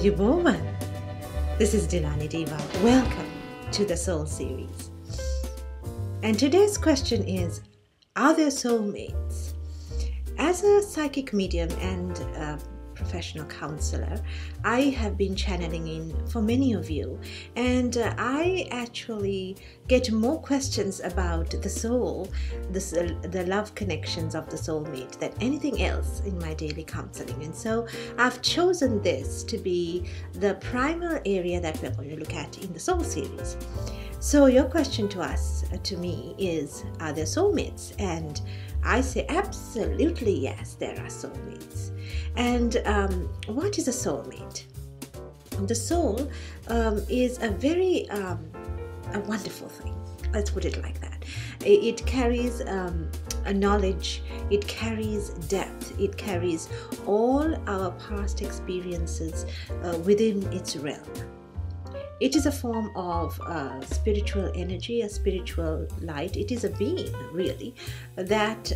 you woman? This is Dilani Diva. Welcome to the Soul Series. And today's question is, are there soulmates? As a psychic medium and a professional counselor, I have been channeling in for many of you, and I actually get more questions about the soul, the love connections of the soulmate than anything else in my daily counseling. And so I've chosen this to be the primal area that we're going to look at in the Soul Series. So your question to me is, are there soulmates? And I say absolutely yes, there are soulmates. And what is a soulmate? The soul is a very a wonderful thing. Let's put it like that. It carries a knowledge, it carries depth, it carries all our past experiences within its realm. It is a form of spiritual energy, a spiritual light. It is a being, really, that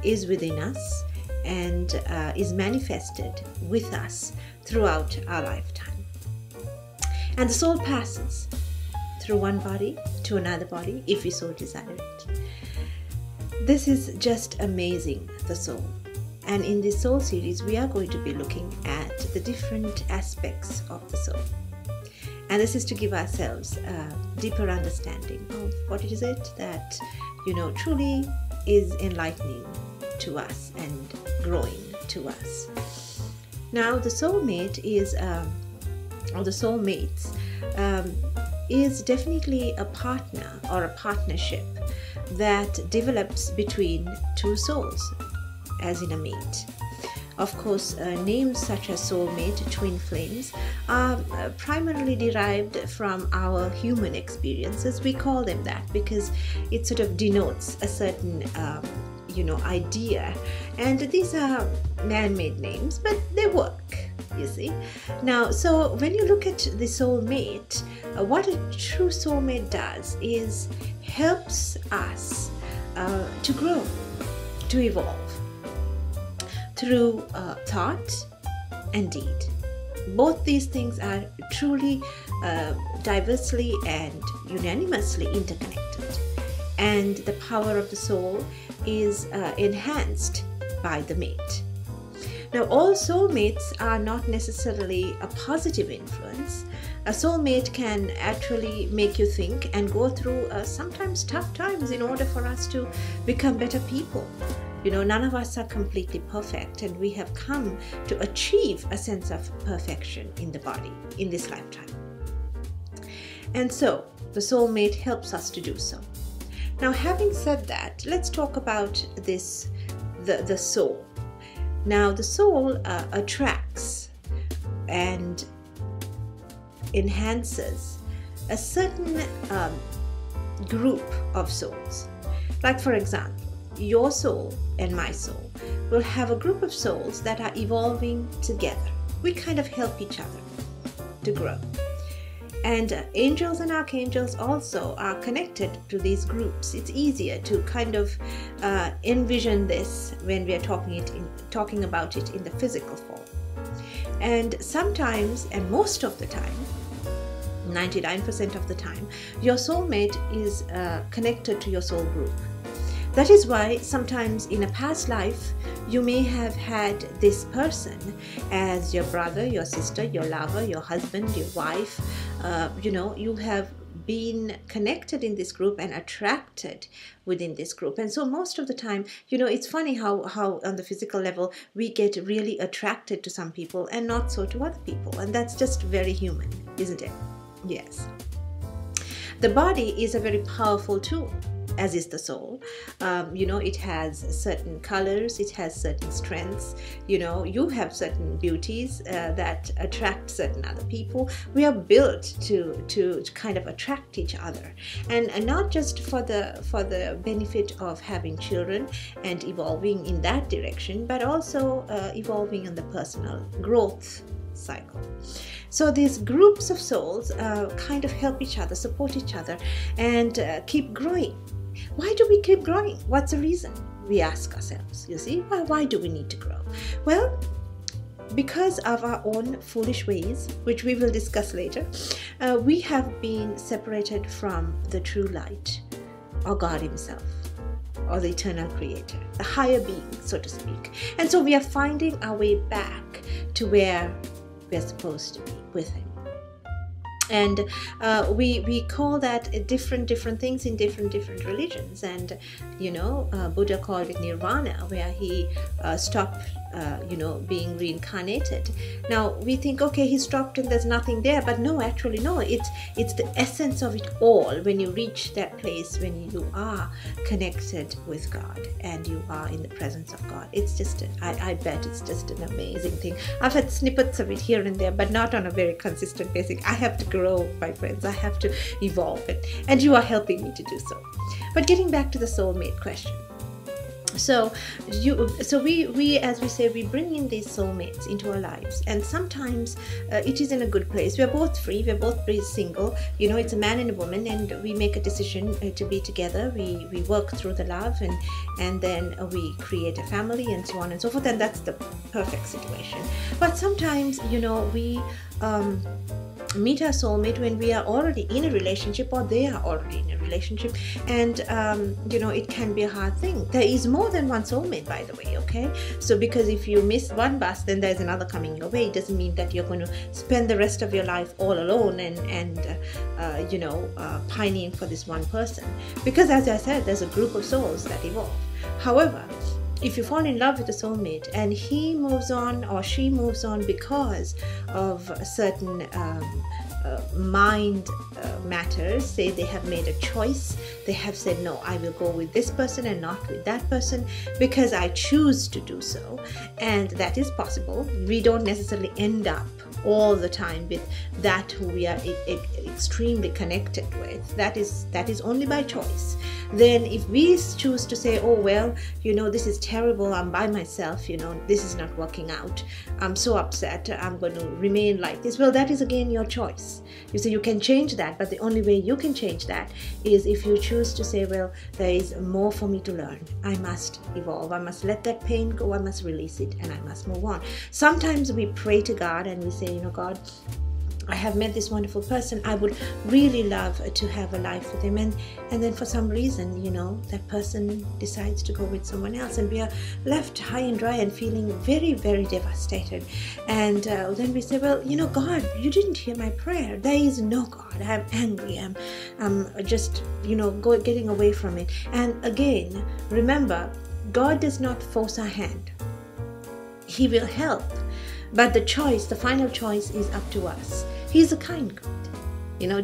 is within us and is manifested with us throughout our lifetime. And the soul passes through one body to another body, if we so desire it. This is just amazing, the soul. And in this Soul Series, we are going to be looking at the different aspects of the soul. And this is to give ourselves a deeper understanding of what is it that, truly is enlightening to us and growing to us. Now, the soulmate is, or the soulmates, is definitely a partner or a partnership that develops between two souls, as in a mate. Of course, names such as soulmate, twin flames, are primarily derived from our human experiences. We call them that because it sort of denotes a certain, idea. And these are man-made names, but they work, you see. Now, so when you look at the soulmate, what a true soulmate does is helps us to grow, to evolve, through thought and deed. Both these things are truly diversely and unanimously interconnected. And the power of the soul is enhanced by the mate. Now, all soulmates are not necessarily a positive influence. A soulmate can actually make you think and go through sometimes tough times in order for us to become better people. None of us are completely perfect, and we have come to achieve a sense of perfection in the body in this lifetime. And so the soulmate helps us to do so. Now, having said that, let's talk about the soul. Now, the soul attracts and enhances a certain group of souls. Like, for example, your soul and my soul will have a group of souls that are evolving together. We kind of help each other to grow. And angels and archangels also are connected to these groups. It's easier to kind of envision this when we are talking about it in the physical form. And sometimes, and most of the time, 99% of the time, your soulmate is connected to your soul group. That is why sometimes in a past life, you may have had this person as your brother, your sister, your lover, your husband, your wife. You have been connected in this group and attracted within this group. And so most of the time, it's funny how on the physical level, we get really attracted to some people and not so to other people. And that's just very human, isn't it? Yes. The body is a very powerful tool, as is the soul. It has certain colors, it has certain strengths. You have certain beauties that attract certain other people. We are built to kind of attract each other, and not just for the benefit of having children and evolving in that direction, but also evolving in the personal growth cycle. So these groups of souls kind of help each other, support each other, and keep growing. Why do we keep growing? What's the reason? We ask ourselves, you see, why do we need to grow? Well, because of our own foolish ways, which we will discuss later, we have been separated from the true light, or God himself, or the eternal creator, the higher being, so to speak. And so we are finding our way back to where we're supposed to be with him. And we call that different things in different religions. And Buddha called it nirvana, where he stopped being reincarnated. Now we think, okay, he stopped and there's nothing there, but no, actually no, it's the essence of it all. When you reach that place, when you are connected with God and you are in the presence of God, it's just I bet it's just an amazing thing. I've had snippets of it here and there, but not on a very consistent basis. I have to grow, my friends. I have to evolve it, and you are helping me to do so. But getting back to the soulmate question. So we, as we say, we bring in these soulmates into our lives, and sometimes it is in a good place. We're both free, we're both single, it's a man and a woman, and we make a decision to be together. We work through the love, and then we create a family, and so on and so forth, and that's the perfect situation. But sometimes, we meet our soulmate when we are already in a relationship, or they are already in a relationship, and it can be a hard thing. There is more than one soulmate, by the way, okay? So because if you miss one bus, then there's another coming your way. It doesn't mean that you're going to spend the rest of your life all alone and pining for this one person, because as I said, there's a group of souls that evolve. However, if you fall in love with a soulmate and he moves on or she moves on because of certain mind matters, say they have made a choice, they have said, no, I will go with this person and not with that person because I choose to do so, and that is possible. We don't necessarily end up all the time with that who we are extremely connected with. That is only by choice. Then if we choose to say, oh well, this is terrible, I'm by myself, this is not working out, I'm so upset, I'm going to remain like this, well, that is again your choice. You see, you can change that, but the only way you can change that is if you choose to say, well, there is more for me to learn, I must evolve, I must let that pain go, I must release it, and I must move on. Sometimes we pray to God and we say, God, I have met this wonderful person, I would really love to have a life with him, and then for some reason, that person decides to go with someone else, and we are left high and dry and feeling very, very devastated. And then we say, well, God, you didn't hear my prayer. There is no God. I'm angry. I'm just, getting away from it. And again, remember, God does not force our hand. He will help. But the final choice is up to us. He's a kind God.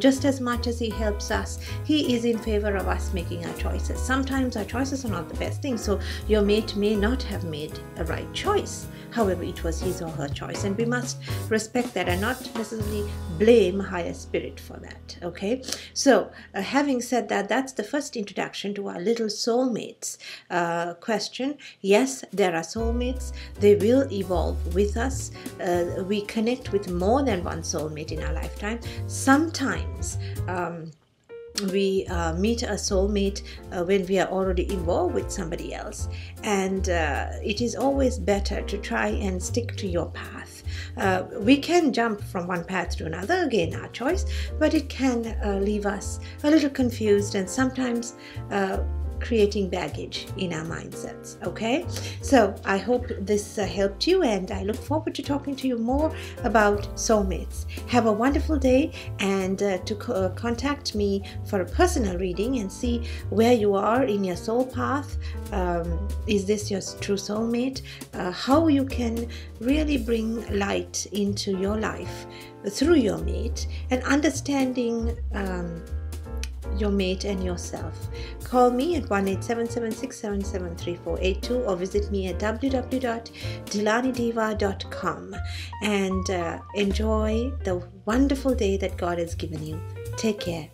Just as much as he helps us, he is in favor of us making our choices. Sometimes our choices are not the best thing, so your mate may not have made a right choice. However, it was his or her choice, and we must respect that and not necessarily blame higher spirit for that, okay? So, having said that, that's the first introduction to our little soulmates question. Yes, there are soulmates. They will evolve with us. We connect with more than one soulmate in our lifetime. Sometimes we meet a soulmate when we are already involved with somebody else, and it is always better to try and stick to your path. We can jump from one path to another, again our choice, but it can leave us a little confused and sometimes creating baggage in our mindsets, okay? So I hope this helped you, and I look forward to talking to you more about soulmates. Have a wonderful day, and to contact me for a personal reading and see where you are in your soul path. Is this your true soulmate? How you can really bring light into your life through your mate, and understanding your mate and yourself. Call me at 1-877-677-3482 or visit me at www.dilanidiva.com, and enjoy the wonderful day that God has given you. Take care.